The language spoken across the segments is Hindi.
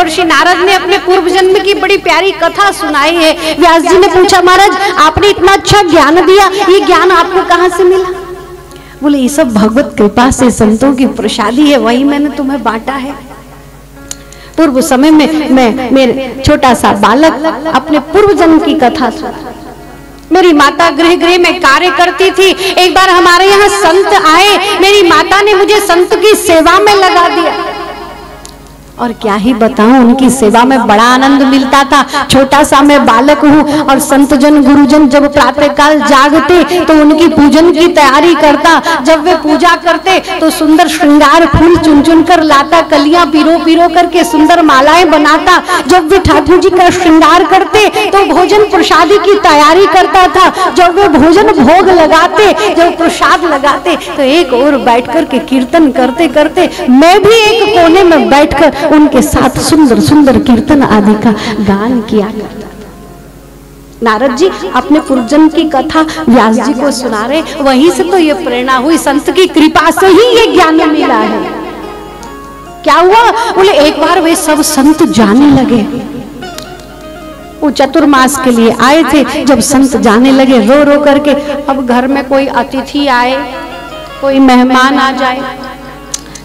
देवर्षि नारद ने अपने पूर्व जन्म की बड़ी प्यारी कथा सुनाई है। व्यास जी ने पूछा, महाराज आपने इतना अच्छा ज्ञान दिया, ये ज्ञान आपको कहाँ से मिला? बोले ये सब भगवत कृपा से, संतों की प्रसादी है, वही मैंने तुम्हें बांटा है। पूर्व समय में मैं मेरे छोटा सा बालक अपने पूर्व जन्म की कथा सुना। मेरी माता गृह में कार्य करती थी। एक बार हमारे यहाँ संत आए, मेरी माता ने मुझे संत की सेवा में लगा दिया और क्या ही बताऊं, उनकी सेवा में बड़ा आनंद मिलता था। छोटा सा मैं बालक हूँ और संत जन गुरुजन जब प्रातः काल जागते तो उनकी पूजन की तैयारी करता। जब वे पूजा करते तो सुंदर श्रृंगार फूल चुन चुन कर लाता, कलियां पिरो पिरो करके सुंदर मालाएं बनाता। जब वे ठाकुर जी का श्रृंगार करते तो भोजन प्रसादी की तैयारी करता था। जब वे भोजन भोग लगाते, जब प्रसाद लगाते तो एक और बैठ कर के कीर्तन करते करते मैं भी एक कोने में बैठकर उनके साथ सुंदर सुंदर कीर्तन आदि का गान किया करता था। नारद जी अपने पूर्वजन्म की कथा व्यास जी को सुना रहे, वहीं से तो ये प्रेरणा हुई, संत की कृपा से ही ये ज्ञान मिला है। क्या हुआ? बोले एक बार वे सब संत जाने लगे। वो चतुर्मास के लिए आए थे। जब संत जाने लगे रो रो करके, अब घर में कोई अतिथि आए, कोई मेहमान आ जाए,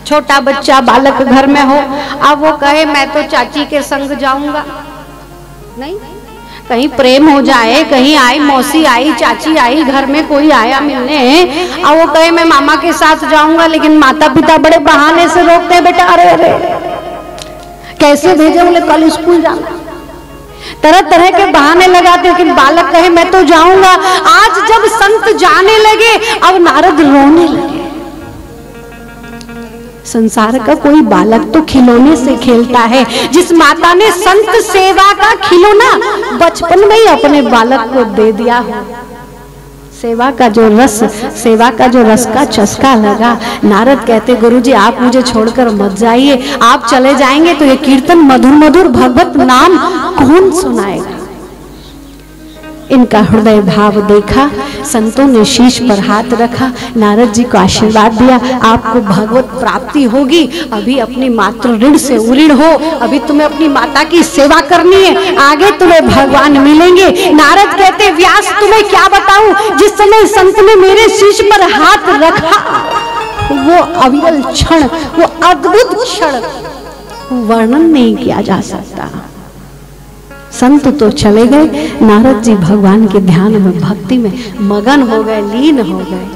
छोटा बच्चा बालक घर में हो, अब वो कहे मैं तो चाची के संग जाऊंगा, नहीं, कहीं प्रेम हो जाए, कहीं आई मौसी आई चाची आई, घर में कोई आया मिलने, अब वो कहे मैं मामा के साथ जाऊंगा, लेकिन माता पिता बड़े बहाने से रोकते हैं, बेटा अरे अरे कैसे भेजे? बोले कल स्कूल जाना, तरह तरह के बहाने लगाते, लेकिन बालक कहे मैं तो जाऊंगा। आज जब संत जाने लगे अब नारद रोने लगे। संसार का कोई बालक तो खिलौने से खेलता है। जिस माता ने संत सेवा का खिलौना बचपन में ही अपने बालक को दे दिया हो, सेवा का जो रस का चस्का लगा। नारद कहते गुरुजी आप मुझे छोड़कर मत जाइए, आप चले जाएंगे तो ये कीर्तन मधुर मधुर भगवत नाम कौन सुनाएगा? इनका हृदय भाव देखा, संतों ने शीश पर हाथ रखा, नारद जी को आशीर्वाद दिया, आपको भगवत प्राप्ति होगी, अभी अपनी मातृ ऋण से उऋण हो, अभी तुम्हें अपनी माता की सेवा करनी है, आगे तुम्हें भगवान मिलेंगे। नारद कहते व्यास तुम्हें क्या बताऊं, जिस समय संत ने मेरे शीश पर हाथ रखा वो अविरल क्षण, वो अद्भुत क्षण वर्णन नहीं किया जा सकता। संत तो चले गए, नारद जी भगवान के ध्यान में भक्ति में मगन हो गए, लीन हो गए।